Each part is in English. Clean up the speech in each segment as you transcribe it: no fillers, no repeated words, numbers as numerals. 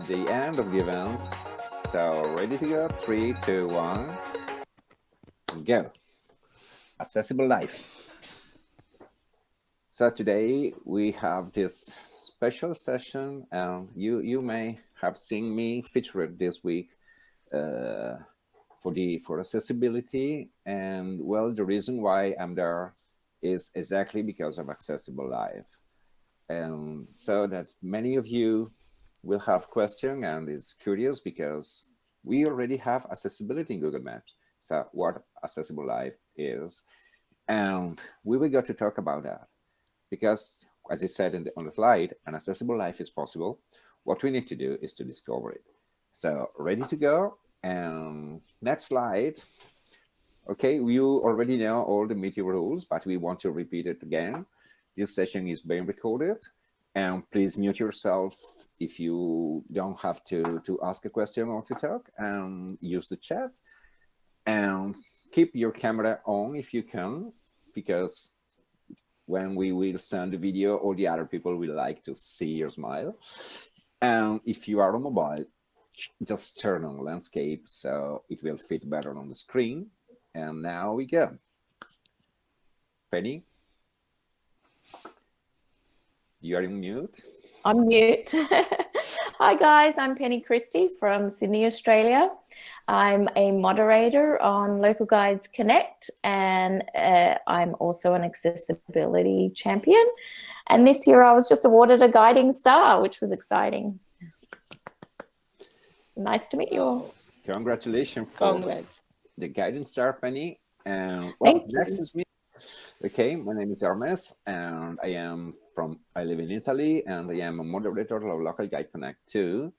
the end of the event. So ready to go? 3, 2, 1, go. Accessible life. So today we have this special session, and you may have seen me featured this week for accessibility. And well, the reason why I'm there is exactly because of accessible life. And so that many of you will have questions and is curious because we already have accessibility in Google Maps. So what accessible life is, and we will go to talk about that because, as I said on the slide, an accessible life is possible. What we need to do is to discover it. So ready to go, and next slide. Okay, you already know all the meeting rules, but we want to repeat it again. This session is being recorded, and please mute yourself if you don't have to ask a question or to talk, and use the chat. And keep your camera on if you can, because when we will send the video, all the other people will like to see your smile. And if you are on mobile, just turn on landscape so it will fit better on the screen. And now we go. Penny, you are in mute. I'm mute. Hi guys, I'm Penny Christie from Sydney, Australia. I'm a moderator on Local Guides Connect, and I'm also an accessibility champion. And this year I was just awarded a guiding star, which was exciting. Nice to meet you all. Congratulations for the guiding star, Penny. And well, next is me. Okay, my name is Ermes, and I live in Italy, and I am a moderator of Local Guide Connect too.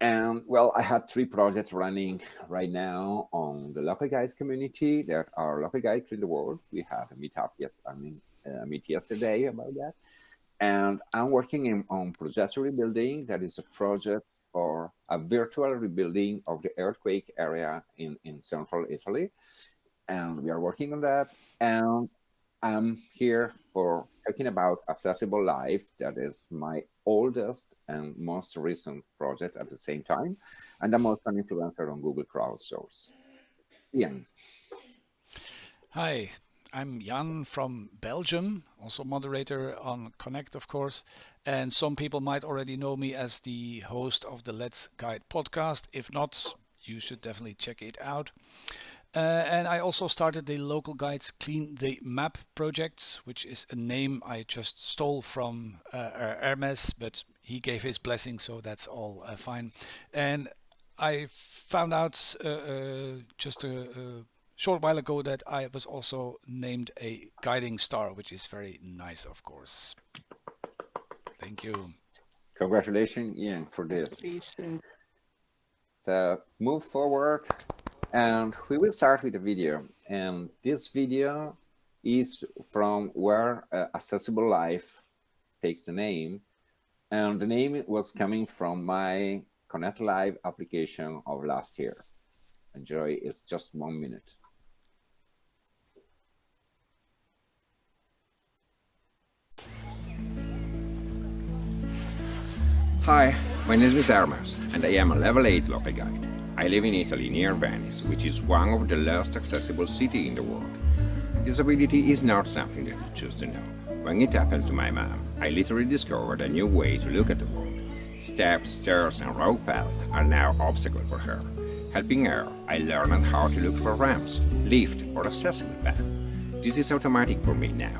And well, I had 3 projects running right now on the Local Guides community. There are Local Guides in the world. We had a meet yesterday about that. And I'm working on project rebuilding. That is a project for a virtual rebuilding of the earthquake area in central Italy. And we are working on that. And I'm here for talking about Accessible Life. That is my oldest and most recent project at the same time. And I'm also an influencer on Google Crowdsource. Ian. Hi, I'm Jan from Belgium, also moderator on Connect, of course. And some people might already know me as the host of the Let's Guide podcast. If not, you should definitely check it out. And I also started the Local Guides Clean the Map project, which is a name I just stole from Ermes, but he gave his blessing, so that's all fine. And I found out just a short while ago that I was also named a guiding star, which is very nice, of course. Thank you. Congratulations, Ian, for this. So move forward. And we will start with a video. And this video is from where Accessible Life takes the name. And the name was coming from my Connect Live application of last year. Enjoy, it's just 1 minute. Hi, my name is Ermes, and I am a level 8 local guide. I live in Italy, near Venice, which is one of the least accessible cities in the world. Disability is not something that you choose to know. When it happened to my mom, I literally discovered a new way to look at the world. Steps, stairs, and road paths are now obstacles for her. Helping her, I learned how to look for ramps, lift, or accessible paths. This is automatic for me now.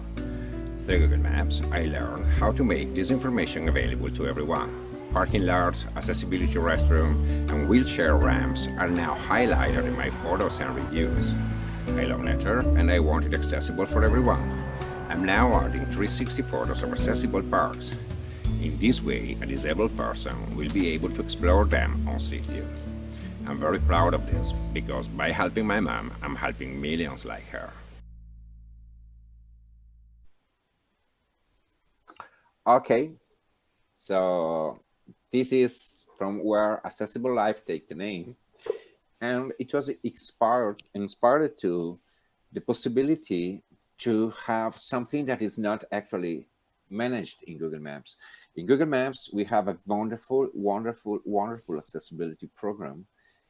Through Google Maps, I learned how to make this information available to everyone. Parking lots, accessibility restroom, and wheelchair ramps are now highlighted in my photos and reviews. I love nature, and I want it accessible for everyone. I'm now adding 360 photos of accessible parks. In this way, a disabled person will be able to explore them on Street View. I'm very proud of this, because by helping my mom, I'm helping millions like her. Okay, so this is from where Accessible Life takes the name. And it was inspired to the possibility to have something that is not actually managed in Google Maps. In Google Maps, we have a wonderful, wonderful, wonderful accessibility program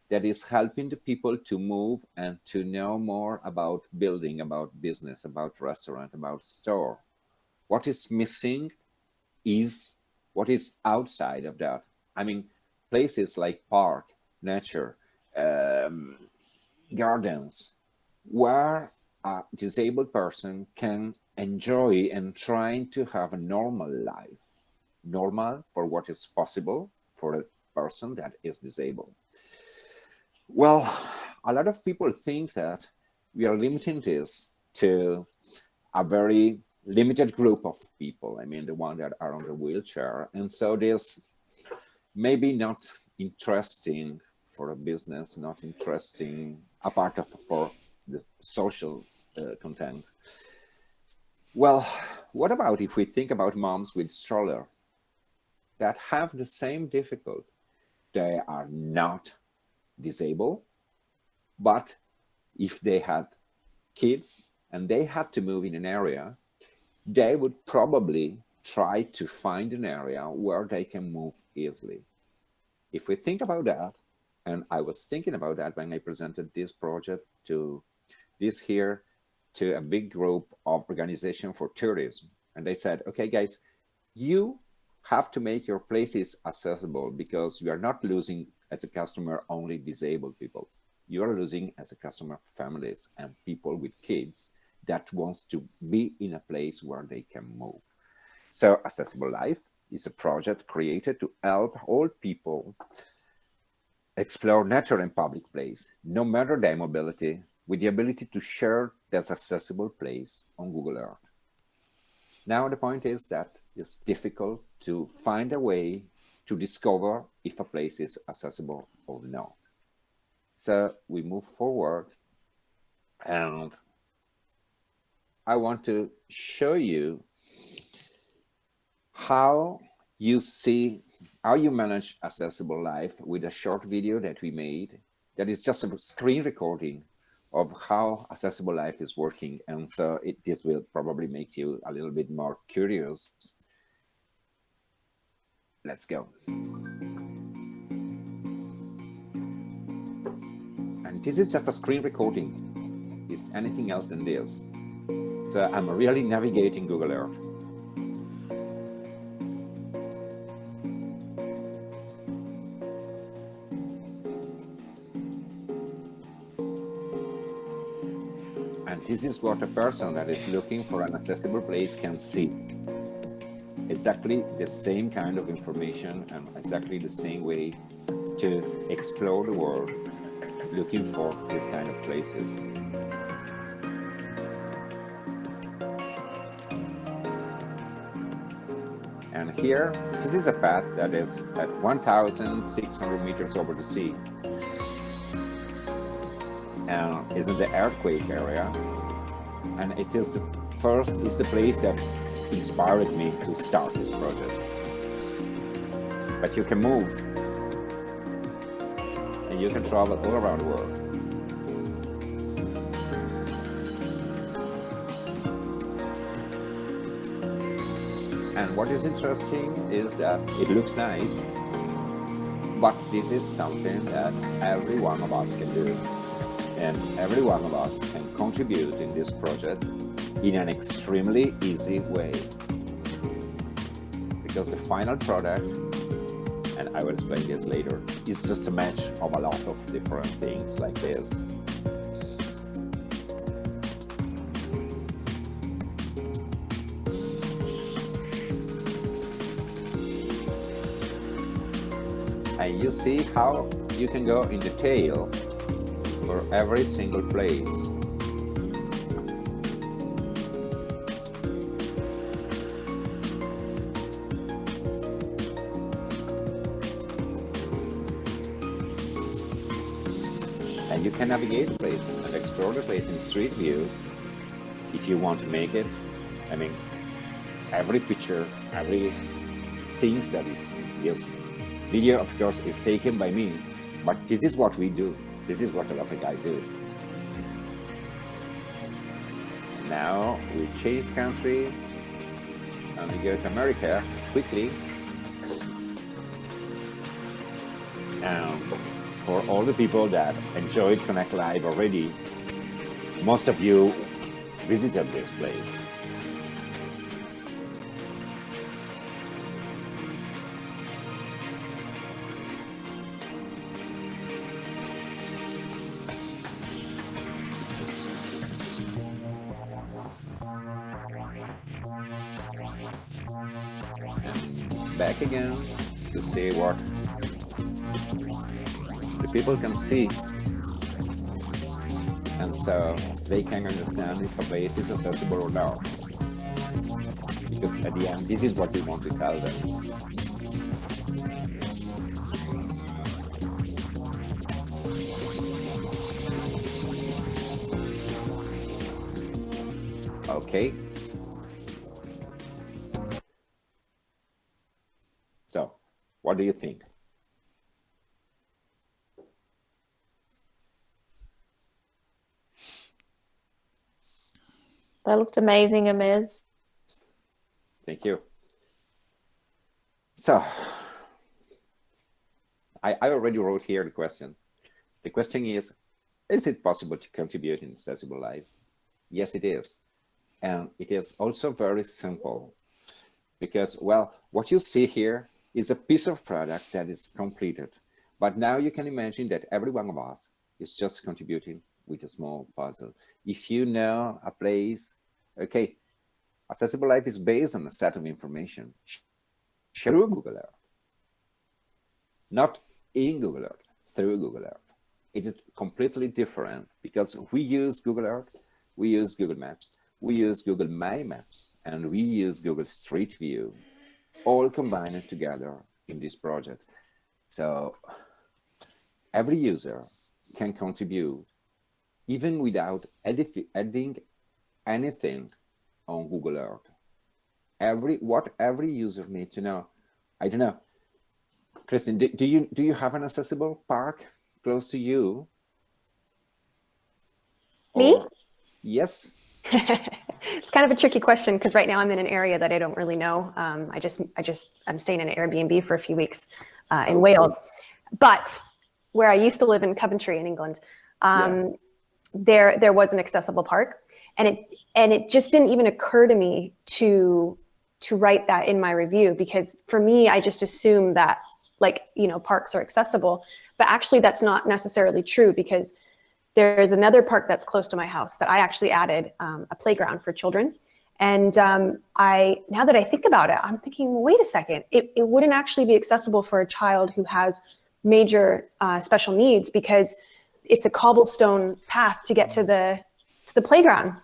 that is helping the people to move and to know more about building, about business, about restaurant, about store. What is missing is what is outside of that. I mean, places like park, nature, gardens, where a disabled person can enjoy and trying to have a normal life, normal for what is possible for a person that is disabled. Well, a lot of people think that we are limiting this to a very limited group of people. I mean, the ones that are on the wheelchair. And so this maybe not interesting for a business, not interesting apart of for the social content. Well, what about if we think about moms with stroller that have the same difficulty? They are not disabled, but if they had kids and they had to move in an area, they would probably try to find an area where they can move easily. If we think about that, and I was thinking about that when I presented this project to a big group of organization for tourism. And they said, okay, guys, you have to make your places accessible because you are not losing as a customer only disabled people. You are losing as a customer families and people with kids that wants to be in a place where they can move. So Accessible Life is a project created to help all people explore nature and public place, no matter their mobility, with the ability to share this accessible place on Google Earth. Now the point is that it's difficult to find a way to discover if a place is accessible or not. So we move forward, and I want to show you how you manage Accessible Life with a short video that we made that is just a screen recording of how Accessible Life is working. And so this will probably make you a little bit more curious. Let's go. And this is just a screen recording. It's anything else than this. So I'm really navigating Google Earth. And this is what a person that is looking for an accessible place can see. Exactly the same kind of information and exactly the same way to explore the world, looking for these kind of places. And here, this is a path that is at 1,600 meters over the sea. And is in the earthquake area. And it is the place that inspired me to start this project. But you can move. And you can travel all around the world. And what is interesting is that it looks nice, but this is something that every one of us can do. And every one of us can contribute in this project in an extremely easy way. Because the final product, and I will explain this later, is just a match of a lot of different things like this. And you see how you can go in detail for every single place. And you can navigate the place and explore the place in Street View if you want to make it. I mean, every picture, every thing that is this video, of course, is taken by me, but this is what we do. This is what a Loco guide do. Now we change country, and we go to America quickly. And for all the people that enjoyed Connect Live already, most of you visited this place. And back again to see what the people can see, and so they can understand if a place is accessible or not. Because at the end, this is what we want to tell them. Okay. So, what do you think? That looked amazing, Ermes. Thank you. So, I already wrote here the question. The question is it possible to contribute in accessible life? Yes, it is. And it is also very simple because, well, what you see here is a piece of product that is completed. But now you can imagine that every one of us is just contributing with a small puzzle. If you know a place, okay, accessible life is based on a set of information through Google Earth, not in Google Earth, through Google Earth. It is completely different because we use Google Earth, we use Google Maps, we use Google My Maps, and we use Google Street View, all combined together in this project. So every user can contribute even without adding anything on Google Earth. What every user needs to know. I don't know. Kristen, do you have an accessible park close to you? Me? Or, yes. It's kind of a tricky question because right now I'm in an area that I don't really know. I'm staying in an Airbnb for a few weeks in Wales, but where I used to live in Coventry in England, there was an accessible park, and it just didn't even occur to me to write that in my review, because for me, I just assume that, like, parks are accessible, but actually that's not necessarily true, because there's another park that's close to my house that I actually added a playground for children. And now that I think about it, I'm thinking, well, wait a second, it wouldn't actually be accessible for a child who has major special needs, because it's a cobblestone path to get to the playground.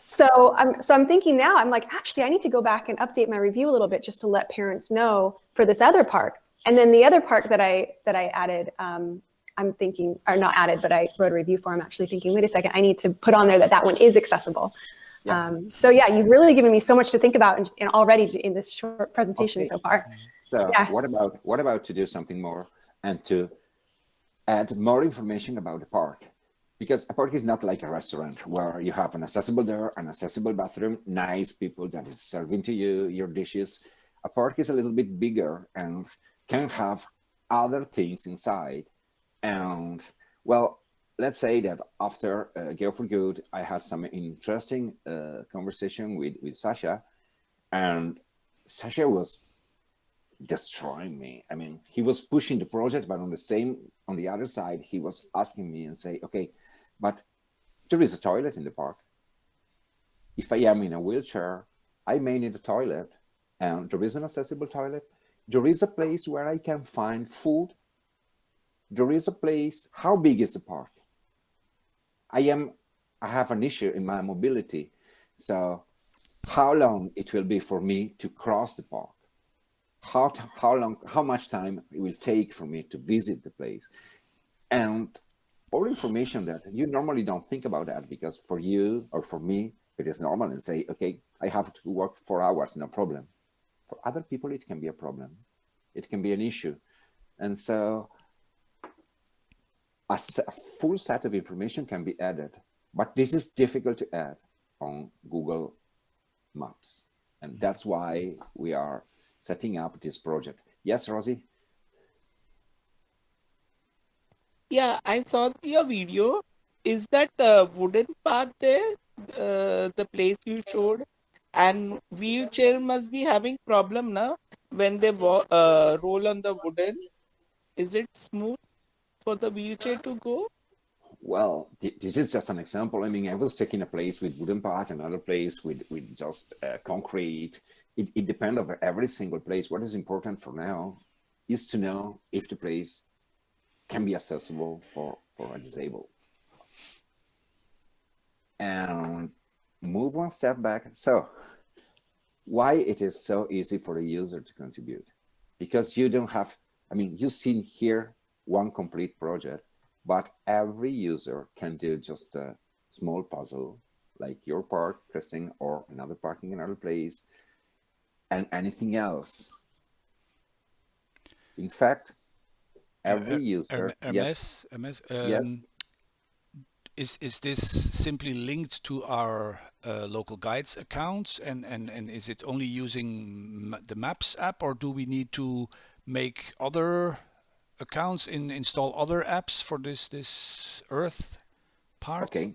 So I'm thinking now, I'm like, actually, I need to go back and update my review a little bit just to let parents know for this other park. And then the other park that I added, I'm thinking, or not added, but I wrote a review for. I'm actually thinking, wait a second, I need to put on there that one is accessible. Yeah. So yeah, you've really given me so much to think about in already in this short presentation so far. So yeah. what about to do something more and to add more information about the park? Because a park is not like a restaurant where you have an accessible door, an accessible bathroom, nice people that is serving to you your dishes. A park is a little bit bigger and can have other things inside. And well, let's say that after Go for Good, I had some interesting conversation with Sasha, and Sasha was destroying me. I mean, he was pushing the project, but on the other side, he was asking me and say, okay, but there is a toilet in the park. If I am in a wheelchair, I may need a toilet, and there is an accessible toilet. There is a place where I can find food. There is a place. How big is the park? I have an issue in my mobility. So how long it will be for me to cross the park? How much time it will take for me to visit the place? And all information that you normally don't think about that, because for you or for me, it is normal and say, okay, I have to work 4 hours, no problem. For other people, it can be a problem. It can be an issue. And so a full set of information can be added, but this is difficult to add on Google Maps And that's why we are setting up this project. Yes, Rosie? Yeah, I saw your video. Is that wooden path there, the place you showed? And wheelchair must be having problem now when they roll on the wooden. Is it smooth for the wheelchair to go? Well, this is just an example. I mean, I was taking a place with wooden part, another place with just concrete. It depends on every single place. What is important for now is to know if the place can be accessible for a disabled. And move one step back. So why it is so easy for a user to contribute? Because you don't have, I mean, you've seen here one complete project, but every user can do just a small puzzle, like your park, Christine, or another parking in another place, and anything else. In fact, every user. Ermes, Yes. Is this simply linked to our local guides accounts, and is it only using the Maps app, or do we need to make other accounts, install other apps for this Earth part? Okay.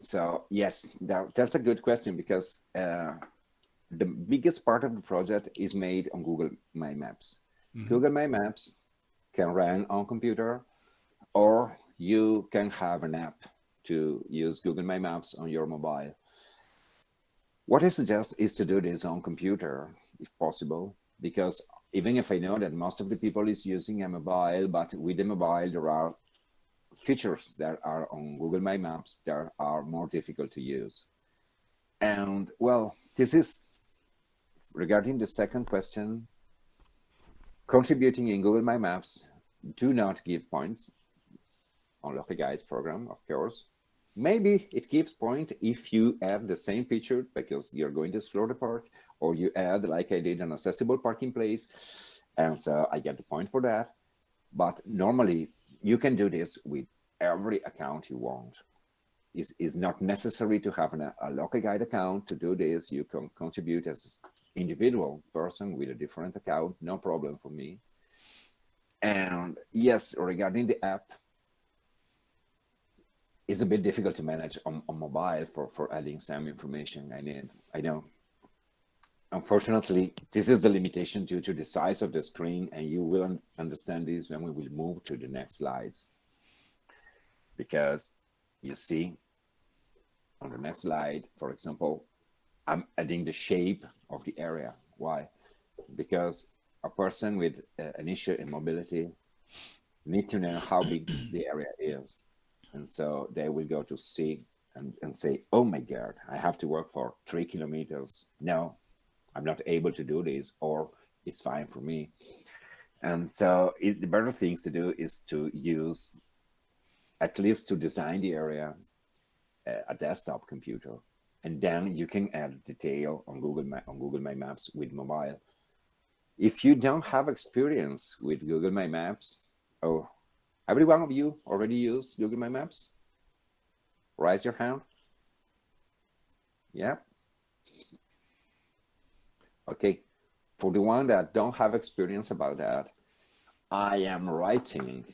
So yes, that's a good question, because the biggest part of the project is made on Google My Maps. Google My Maps can run on computer, or you can have an app to use Google My Maps on your mobile. What I suggest is to do this on computer, if possible, because even if I know that most of the people is using a mobile, but with the mobile, there are features that are on Google My Maps that are more difficult to use. And well, this is regarding the second question. Contributing in Google My Maps do not give points on Loco Guides program, of course. Maybe it gives point if you add the same feature because you're going to explore the park, or you add, like I did, an accessible parking place, and so I get the point for that. But normally you can do this with every account you want. It's not necessary to have a Loco Guide account to do this. You can contribute as an individual person with a different account, no problem for me. And yes, regarding the app, it's a bit difficult to manage on mobile for adding some information I know. Unfortunately, this is the limitation due to the size of the screen, and you will understand this when we will move to the next slides. Because you see on the next slide, for example, I'm adding the shape of the area. Why? Because a person with an issue in mobility need to know how big the area is. And so they will go to see and say, oh my God, I have to walk for 3 kilometers. No, I'm not able to do this, or it's fine for me. And so the better things to do is to use, at least to design the area, a desktop computer. And then you can add detail on Google My Maps with mobile. If you don't have experience with Google My Maps, oh, every one of you already used Google My Maps? Raise your hand. Yeah. Okay. For the one that don't have experience about that, I am writing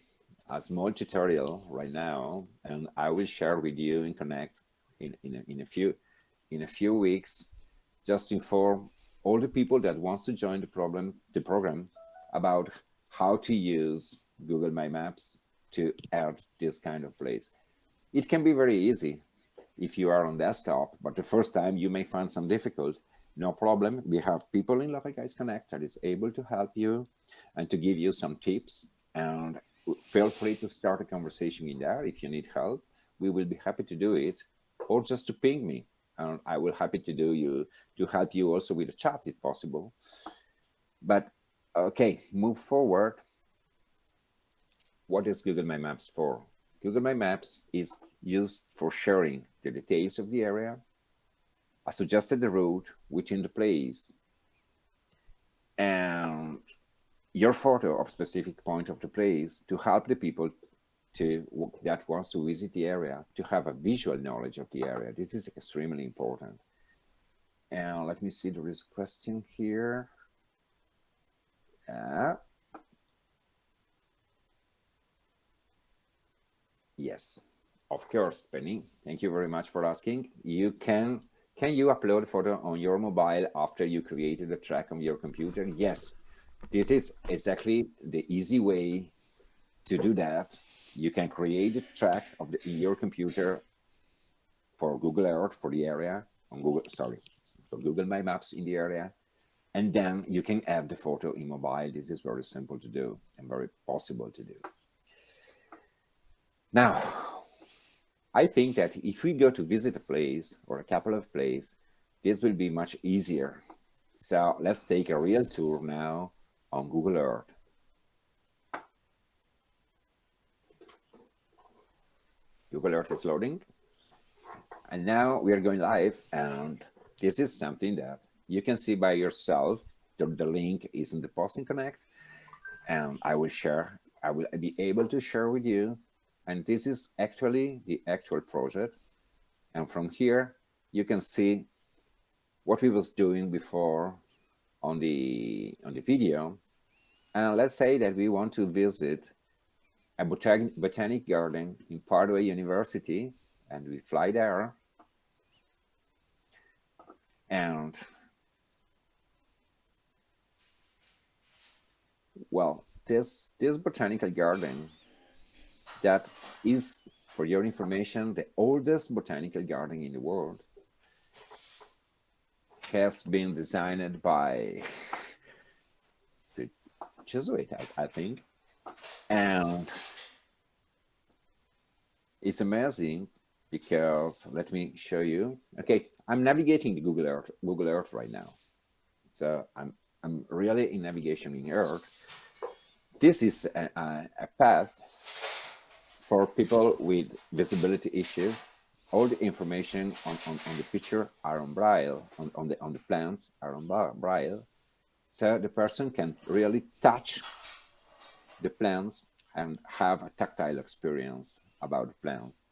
a small tutorial right now, and I will share with you in Connect in a few weeks, just to inform all the people that wants to join the program about how to use Google My Maps to add this kind of place. It can be very easy if you are on desktop, but the first time you may find some difficult. No problem. We have people in Loco Guides Connect that is able to help you and to give you some tips. And feel free to start a conversation in there if you need help. We will be happy to do it, or just to ping me, and I will happy to help you also with the chat if possible. But okay, move forward. What is Google My Maps for? Google My Maps is used for sharing the details of the area, I suggested the route within the place, and your photo of specific point of the place to help the people that wants to visit the area to have a visual knowledge of the area. This is extremely important. And let me see, there is a question here. Yes, of course, Penny. Thank you very much for asking. You can you upload a photo on your mobile after you created a track on your computer? Yes, this is exactly the easy way to do that. You can create a track of in your computer for Google Earth for the area on for Google My Maps in the area, and then you can add the photo in mobile. This is very simple to do and very possible to do. Now, I think that if we go to visit a place or a couple of places, this will be much easier. So let's take a real tour now on Google Earth. Google Earth is loading. And now we are going live, and this is something that you can see by yourself. The link is in the post in Connect, and I will be able to share with you. And this is actually the actual project. And from here, you can see what we was doing before on the video. And let's say that we want to visit a botanic garden in Padua University, and we fly there. And well, this botanical garden, that is, for your information, the oldest botanical garden in the world, has been designed by the Jesuit, I think. And it's amazing because, let me show you. Okay, I'm navigating the Google Earth right now. So I'm really in navigation in Earth. This is a path for people with visibility issue. All the information on the picture are on Braille, on the plants are on Braille. So the person can really touch the plants and have a tactile experience about the plants.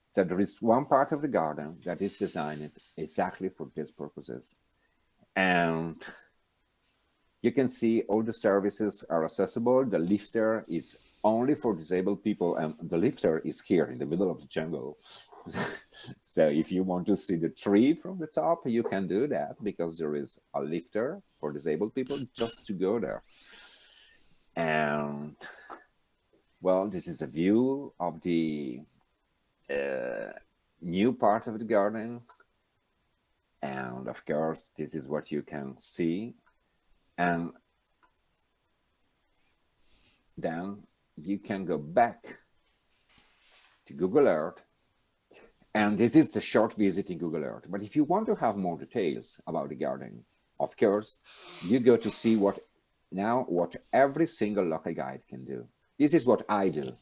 So there is one part of the garden that is designed exactly for these purposes. And you can see all the services are accessible. The lifter is only for disabled people, and the lifter is here in the middle of the jungle. So if you want to see the tree from the top, you can do that, because there is a lifter for disabled people just to go there. And well, this is a view of the new part of the garden. And of course, this is what you can see. And then you can go back to Google Earth. And this is the short visit in Google Earth. But if you want to have more details about the garden, of course, you go to see what every single local guide can do. This is what I do.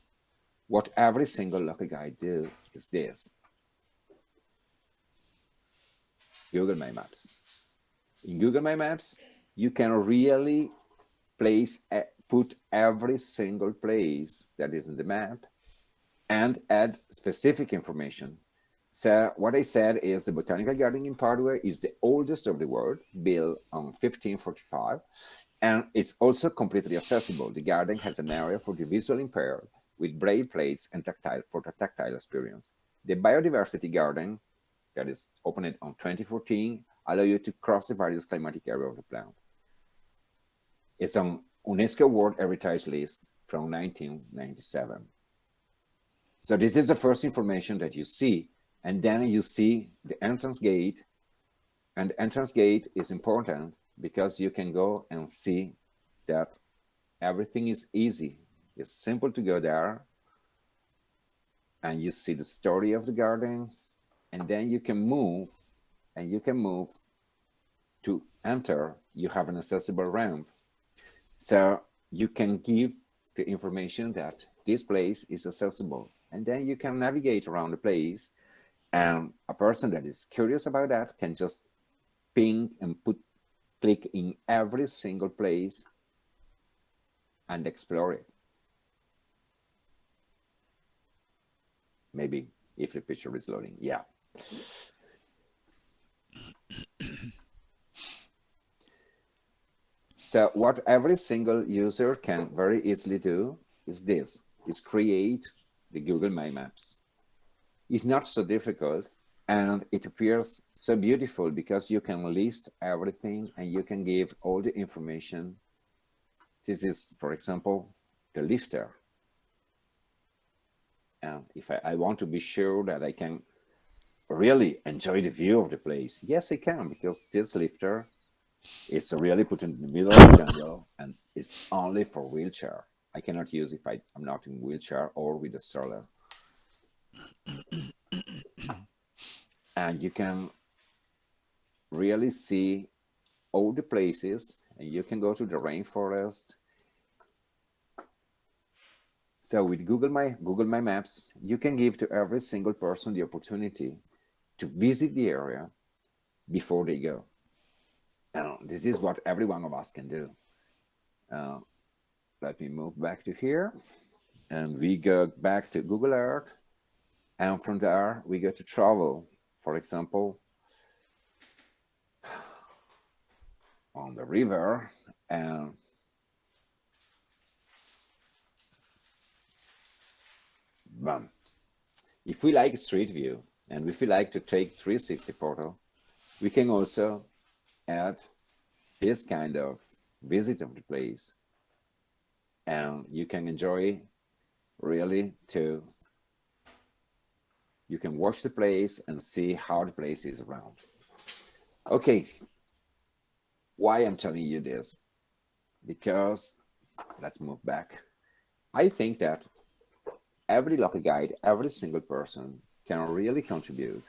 What every single local guide do is this. Google My Maps. In Google My Maps, you can really put every single place that is in the map and add specific information. So what I said is the Botanical Garden in Padua is the oldest of the world, built on 1545, and it's also completely accessible. The garden has an area for the visually impaired with braille plates and for the tactile experience. The Biodiversity Garden, that is opened on 2014, allow you to cross the various climatic areas of the plant. It's on UNESCO World Heritage List from 1997. So this is the first information that you see. And then you see the entrance gate. And the entrance gate is important because you can go and see that everything is easy. It's simple to go there. And you see the story of the garden. And then you can move, and you can move to enter. You have an accessible ramp. So you can give the information that this place is accessible. And then you can navigate around the place. And a person that is curious about that can just ping and click in every single place and explore it. Maybe if the picture is loading, yeah. So what every single user can very easily do is this, is create the Google My Maps. It's not so difficult, and it appears so beautiful because you can list everything and you can give all the information. This is, for example, the lifter. And if I want to be sure that I can really enjoy the view of the place, yes, I can, because this lifter is really put in the middle of the jungle and it's only for wheelchair. I cannot use if I'm not in wheelchair or with a stroller. And you can really see all the places, and you can go to the rainforest. So with Google My Maps, you can give to every single person the opportunity to visit the area before they go. Now, this is what every one of us can do. Let me move back to here, and we go back to Google Earth, and from there we go to travel. For example, on the river, and bam. If we like street view and if we like to take 360 photo, we can also add this kind of visit of the place, and you can enjoy really you can watch the place and see how the place is around. Okay, why I'm telling you this? Because, let's move back. I think that every local guide, every single person can really contribute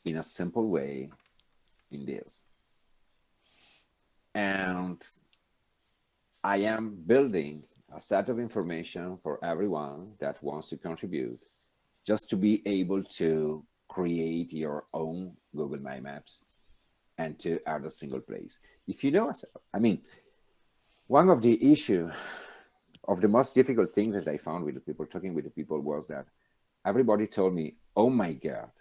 in a simple way in this. And I am building a set of information for everyone that wants to contribute, just to be able to create your own Google My Maps and to add a single place. If you know, I mean, one of the issue of the most difficult things that I found with the people, talking with the people, was that everybody told me, oh my God,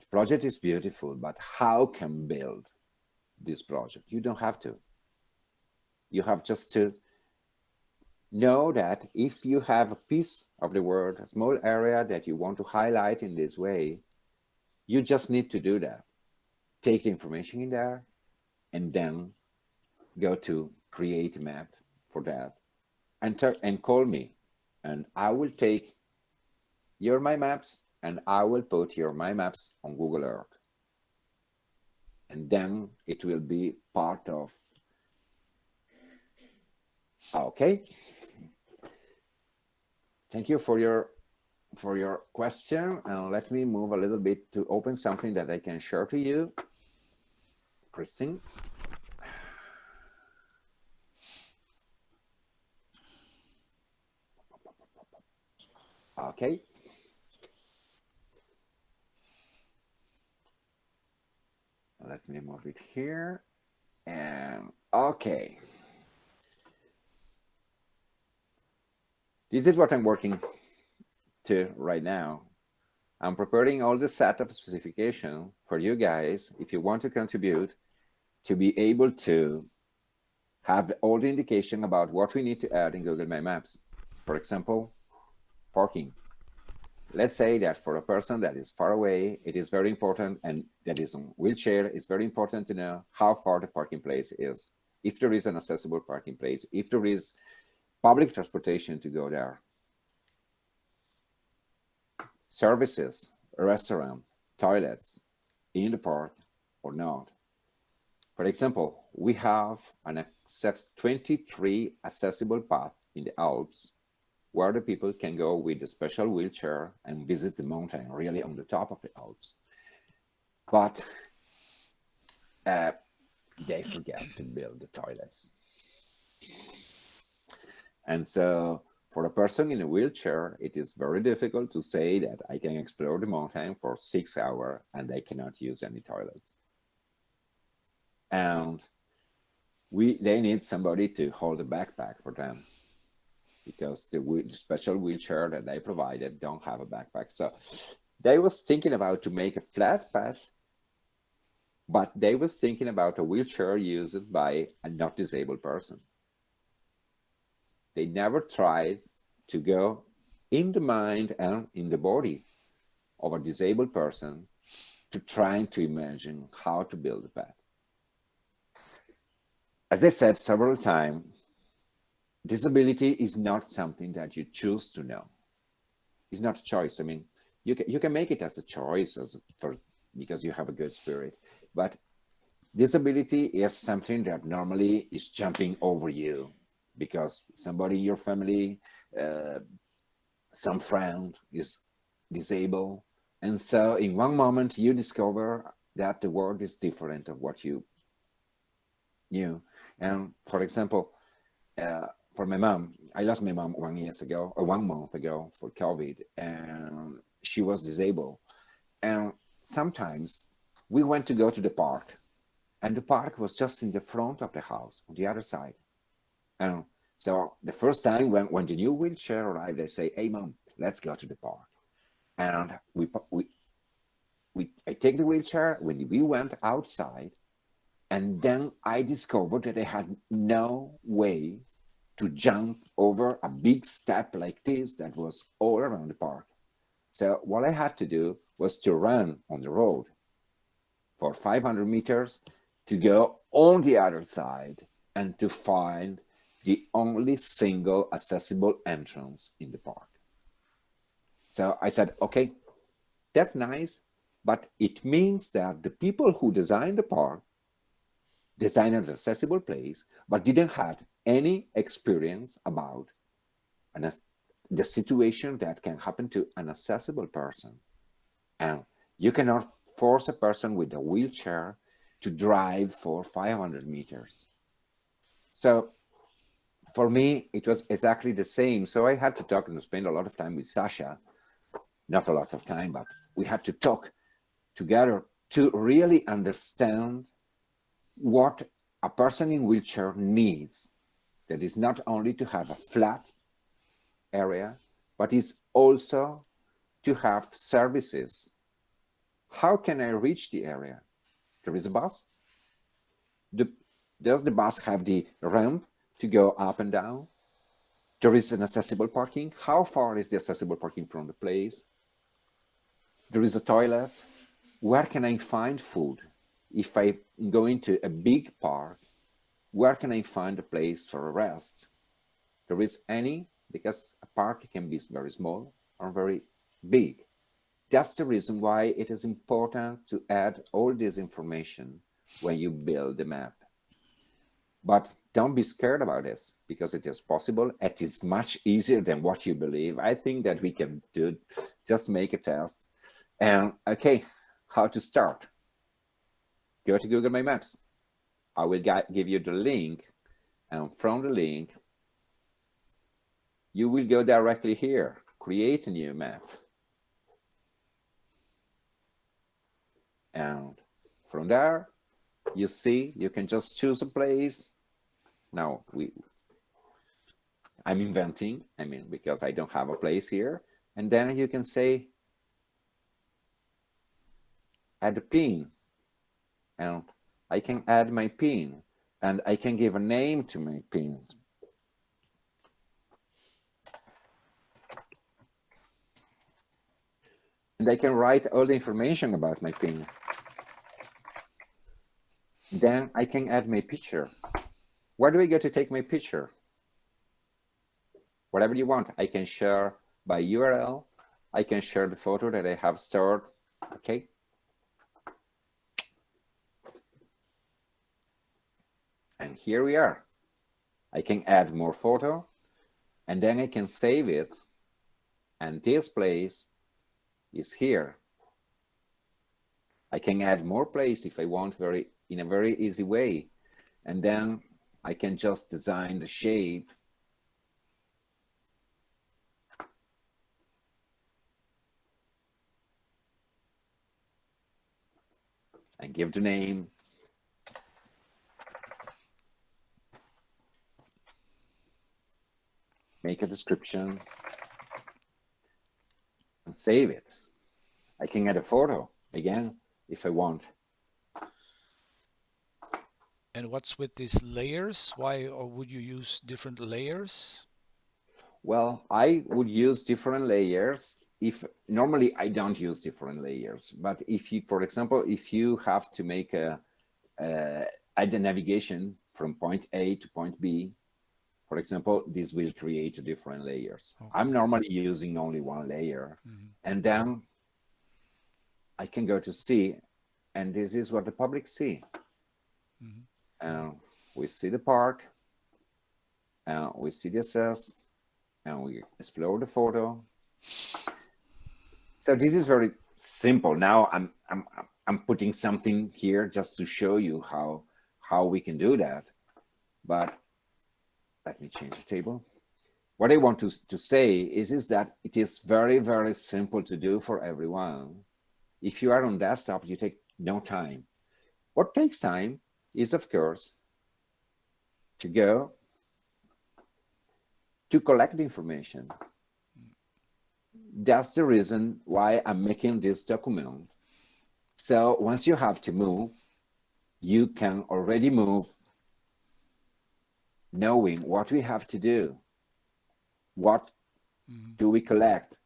the project is beautiful, but how can build this project? You don't have to. You have just to know that if you have a piece of the world, a small area that you want to highlight in this way, you just need to do that. Take the information in there and then go to create a map for that. Enter and call me, and I will take your My Maps and I will put your My Maps on Google Earth. And then it will be part of, okay. Thank you for your question. And let me move a little bit to open something that I can share to you. Christine. Okay. Let me move it here. And okay. This is what I'm working to right now. I'm preparing all the set of specification for you guys, if you want to contribute, to be able to have all the indication about what we need to add in Google My Maps. For example, parking. Let's say that for a person that is far away, it is very important, and that is on wheelchair, it's very important to know how far the parking place is. If there is an accessible parking place, if there is public transportation to go there. Services, restaurant, toilets, in the park or not. For example, we have 23 accessible paths in the Alps where the people can go with a special wheelchair and visit the mountain, really on the top of the Alps. But they forget to build the toilets. And so for a person in a wheelchair, it is very difficult to say that I can explore the mountain for 6 hours and they cannot use any toilets. And they need somebody to hold a backpack for them, because the special wheelchair that they provided don't have a backpack. So they was thinking about to make a flat path but they was thinking about a wheelchair used by a not disabled person. They never tried to go in the mind and in the body of a disabled person to try to imagine how to build a path. As I said several times, disability is not something that you choose to know. It's not a choice. I mean, you can make it as a choice because you have a good spirit, but disability is something that normally is jumping over you because somebody in your family, some friend is disabled. And so in one moment you discover that the world is different of what you knew. And for example, for my mom, I lost my mom 1 month ago for COVID, and she was disabled. And sometimes we went to go to the park, and the park was just in the front of the house on the other side. And so the first time when the new wheelchair arrived, they say, "Hey mom, let's go to the park." And I take the wheelchair. When we went outside, and then I discovered that I had no way to jump over a big step like this that was all around the park. So what I had to do was to run on the road for 500 meters to go on the other side and to find the only single accessible entrance in the park. So I said, okay, that's nice, but it means that the people who designed the park designed an accessible place, but didn't have any experience about the situation that can happen to an accessible person. And you cannot force a person with a wheelchair to drive for 500 meters. So for me, it was exactly the same. So I had to talk and spend a lot of time with Sasha, not a lot of time, but we had to talk together to really understand what a person in wheelchair needs. That is not only to have a flat area, but is also to have services. How can I reach the area? There is a bus. Does the bus have the ramp to go up and down? There is an accessible parking. How far is the accessible parking from the place? There is a toilet. Where can I find food? If I go into a big park, where can I find a place for a rest? There is any, because a park can be very small or very big. That's the reason why it is important to add all this information when you build the map. But don't be scared about this, because it is possible. It is much easier than what you believe. I think that we can do, just make a test. And okay, how to start? Go to Google My Maps. I will give you the link, and from the link, you will go directly here, create a new map. And from there, you see, you can just choose a place. Now, I'm inventing, because I don't have a place here. And then you can say, add a pin. And I can add my pin. And I can give a name to my pin. And I can write all the information about my pin. Then I can add my picture. Where do I go to take my picture? Whatever you want. I can share by URL. I can share the photo that I have stored. Okay. And here we are. I can add more photo, and then I can save it. And this place is here. I can add more place if I want, in a very easy way. And then I can just design the shape. And give the name. Make a description. And save it. I can add a photo again if I want. And what's with these layers? Why or would you use different layers? Well, I would use different layers. If normally I don't use different layers, but if you, for example, if you have to make add the navigation from point A to point B, for example, this will create different layers. Okay. I'm normally using only one layer, and then I can go to C, and this is what the public see. We see the park, we see the SS, and we explore the photo. So this is very simple. Now I'm putting something here just to show you how we can do that. But let me change the table. What I want to say is that it is very, very simple to do for everyone. If you are on desktop, you take no time. What takes time is, of course, to go to collect the information. That's the reason why I'm making this document. So once you have to move, you can already move knowing what we have to do. What do we collect?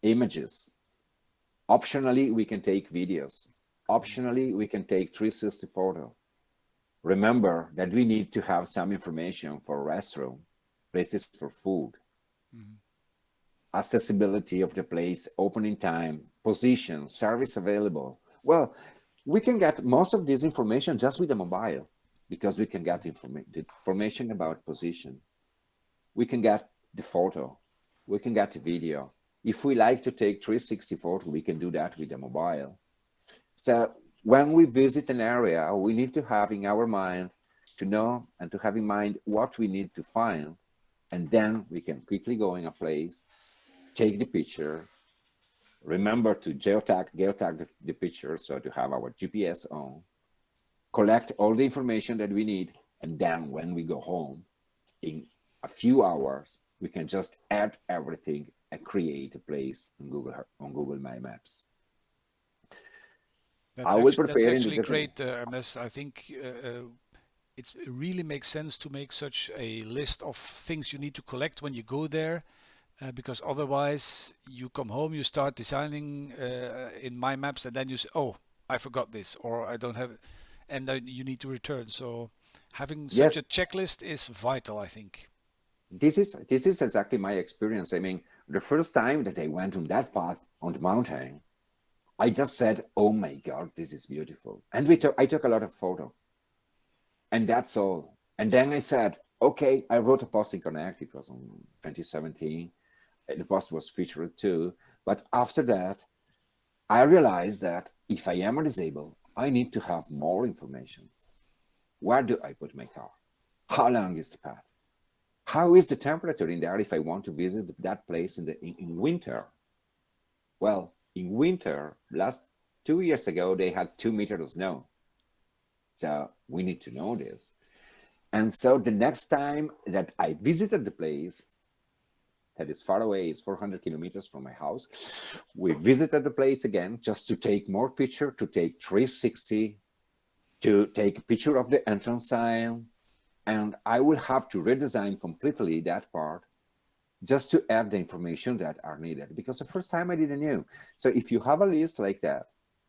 Images. Optionally, we can take videos. Optionally, we can take 360 photo. Remember that we need to have some information for restroom, places for food, accessibility of the place, opening time, position, service available. Well, we can get most of this information just with the mobile, because we can get the information about position. We can get the photo. We can get the video. If we like to take 360 photo, we can do that with the mobile. So when we visit an area, we need to have in our mind to know and to have in mind what we need to find. And then we can quickly go in a place, take the picture, remember to geotag the picture, so to have our GPS on, collect all the information that we need, and then when we go home, in a few hours, we can just add everything and create a place on Google My Maps. That's actually great, Ermes. I think it really makes sense to make such a list of things you need to collect when you go there, because otherwise you come home, you start designing in My Maps, and then you say, oh, I forgot this, or I don't have it, and then you need to return. So having such a checklist is vital, I think. This is exactly my experience. I mean, the first time that I went on that path on the mountain, I just said, oh my God, this is beautiful. And I took a lot of photos. And that's all. And then I said, okay, I wrote a post in Connect. It was in 2017. The post was featured too. But after that, I realized that if I am disabled, I need to have more information. Where do I put my car? How long is the path? How is the temperature in there if I want to visit that place in winter? Well, in winter, last 2 years ago, they had 2 meters of snow. So we need to know this. And so the next time that I visited the place, that is far away, is 400 kilometers from my house, we visited the place again just to take more picture, to take 360, to take a picture of the entrance sign. And I will have to redesign completely that part just to add the information that are needed, because the first time I didn't know. So if you have a list like that,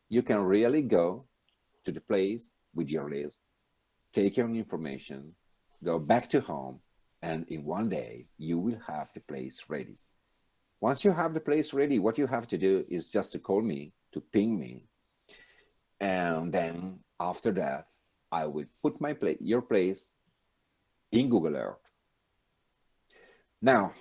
you can really go to the place with your list, take your information, go back to home, and in one day, you will have the place ready. Once you have the place ready, what you have to do is just to call me, to ping me. And then after that, I will put your place in Google Earth. Now,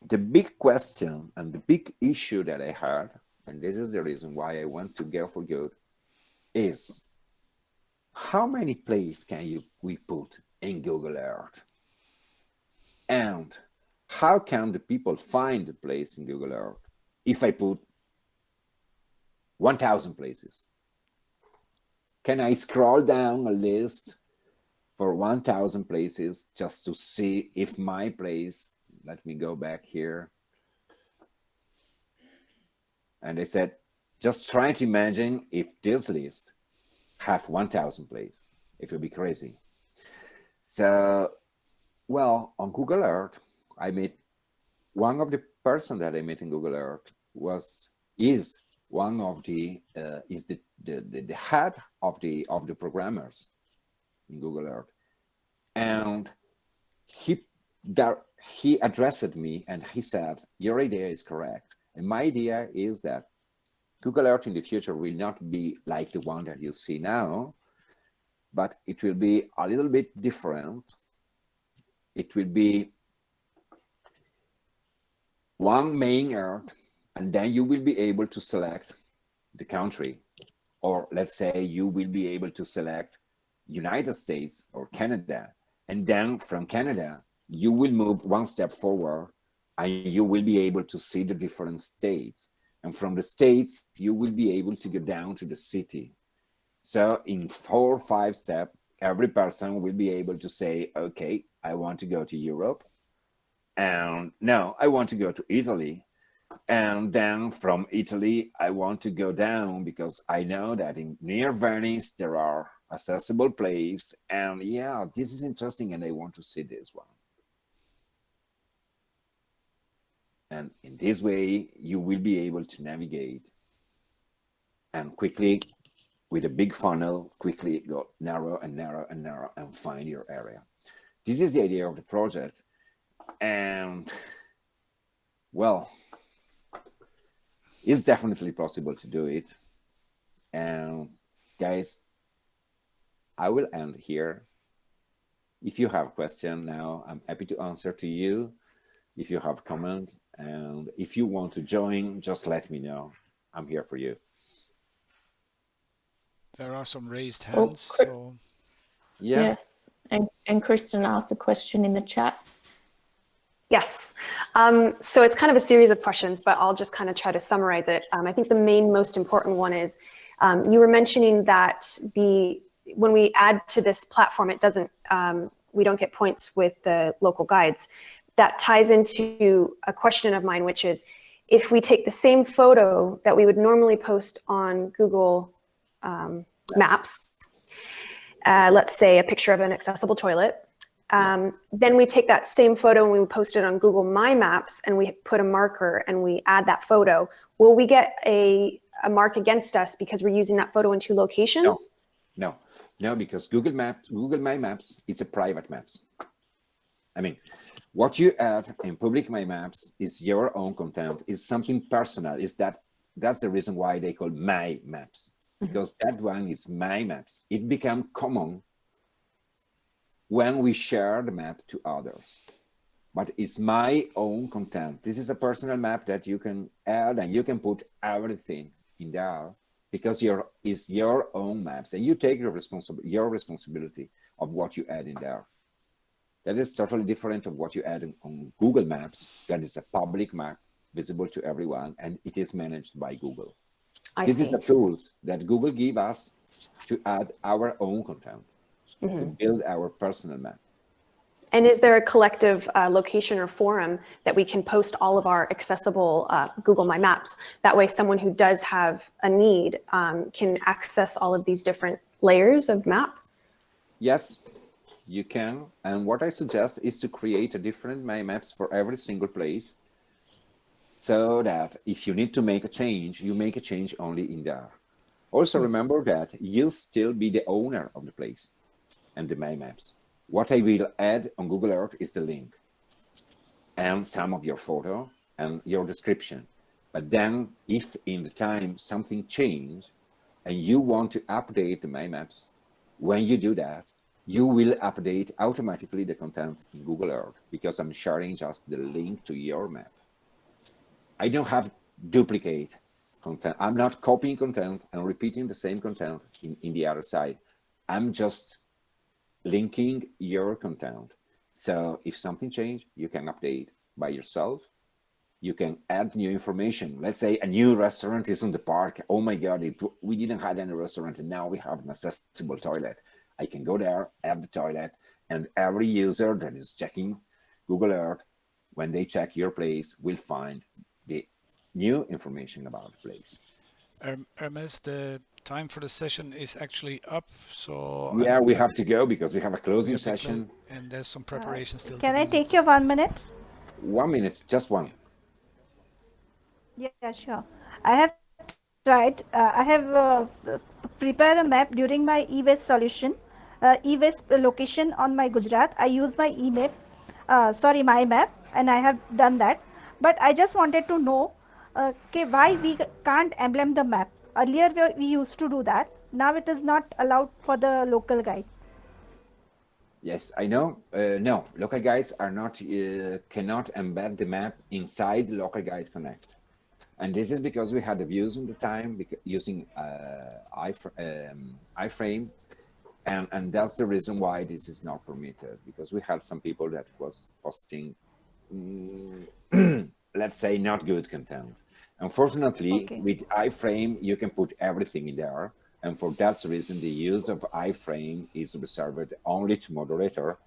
the big question and the big issue that I had, and this is the reason why I want to go for good, is how many places can we put in Google Earth? And how can the people find the place in Google Earth if I put 1,000 places? Can I scroll down a list for 1,000 places just to see if my place, let me go back here. And I said, just try to imagine if this list have 1,000 places. It will be crazy. So, well, on Google Earth, I met one of the person that I met in Google Earth is one of the head of the programmers in Google Earth, and he addressed me and he said, your idea is correct, and my idea is that Google Earth in the future will not be like the one that you see now, but it will be a little bit different. It will be one main Earth, and then you will be able to select the country, or let's say you will be able to select United States or Canada, and then from Canada you will move one step forward and you will be able to see the different states, and from the states you will be able to go down to the city. So in 4 or 5 steps, every person will be able to say, okay, I want to go to Europe, and no, I want to go to Italy, and then from Italy I want to go down because I know that near Venice there are accessible places, and yeah, this is interesting and I want to see this one. And in this way you will be able to navigate and quickly, with a big funnel, quickly go narrow and narrow and narrow and find your area. This is the idea of the project. And well, it's definitely possible to do it. And guys, I will end here. If you have questions now, I'm happy to answer to you. If you have comments, and if you want to join, just let me know. I'm here for you. There are some raised hands. So yeah. Yes. And Kristen asked a question in the chat. Yes. So it's kind of a series of questions, but I'll just kind of try to summarize it. I think the most important one is, you were mentioning that when we add to this platform, it doesn't, we don't get points with the local guides. That ties into a question of mine, which is, if we take the same photo that we would normally post on Google Maps, let's say a picture of an accessible toilet, then we take that same photo and we post it on Google My Maps and we put a marker and we add that photo, will we get a mark against us because we're using that photo in 2 locations? No, because Google My Maps, it's a private maps. I mean, what you add in public My Maps is your own content, is something personal. That's the reason why they call My Maps, because that one is My Maps. It becomes common when we share the map to others, but it's my own content. This is a personal map that you can add and you can put everything in there because it's your own maps, and you take your responsibility of what you add in there. That is totally different of what you add on Google Maps. That is a public map visible to everyone, and it is managed by Google. This is the tools that Google give us to add our own content, to build our personal map. And is there a collective location or forum that we can post all of our accessible Google My Maps? That way someone who does have a need can access all of these different layers of map? Yes, you can. And what I suggest is to create a different My Maps for every single place, so that if you need to make a change, you make a change only in there. Also remember that you'll still be the owner of the place and the My Maps. What I will add on Google Earth is the link and some of your photo and your description. But then if in the time something changed and you want to update the My Maps, when you do that, you will update automatically the content in Google Earth because I'm sharing just the link to your map. I don't have duplicate content. I'm not copying content and repeating the same content in the other side. I'm just linking your content. So if something changed, you can update by yourself. You can add new information. Let's say a new restaurant is on the park. Oh my God, we didn't have any restaurant and now we have an accessible toilet. I can go there, add the toilet, and every user that is checking Google Earth, when they check your place, will find the new information about the place. Ermes, the time for the session is actually up, so Yeah, we have to go because we have a closing session. And there's some preparation still. Can I take your 1 minute? 1 minute, just one. Yeah, sure. I have tried. I have prepared a map during my e-waste solution, e-waste location on my Gujarat. I use my my map, and I have done that. But I just wanted to know, why we can't emblem the map. Earlier we used to do that. Now it is not allowed for the local guide. Yes, I know. No, local guides are not cannot embed the map inside Local Guide Connect, and this is because we had the views in the time using iframe, and that's the reason why this is not permitted, because we had some people that was posting, let's say, not good content. Unfortunately, with iframe, you can put everything in there. And for that reason, the use of iframe is reserved only to moderator,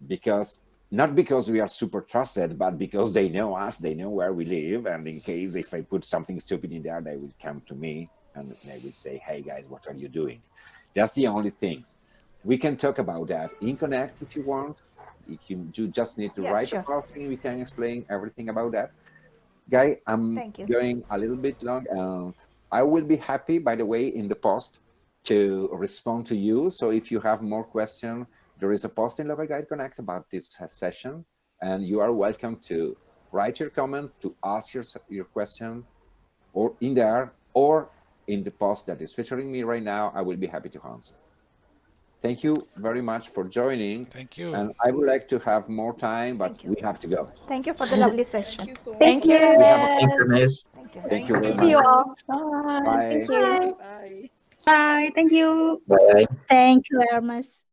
because not because we are super trusted, but because they know us, they know where we live. And in case if I put something stupid in there, they will come to me and they will say, hey guys, what are you doing? That's the only things. We can talk about that in Connect if you want. If you just need to write about it, we can explain everything about that. Guy, I'm going a little bit long, and I will be happy, by the way, in the post to respond to you. So if you have more questions, there is a post in Local Guide Connect about this session, and you are welcome to write your comment, to ask your question, or in there, or in the post that is featuring me right now. I will be happy to answer. Thank you very much for joining. Thank you. And I would like to have more time, but we have to go. Thank you for the lovely session. Thank you. Thank you very much. See you all. Bye. Thank you. Bye. Bye. Thank you. Bye. Thank you, Ermes.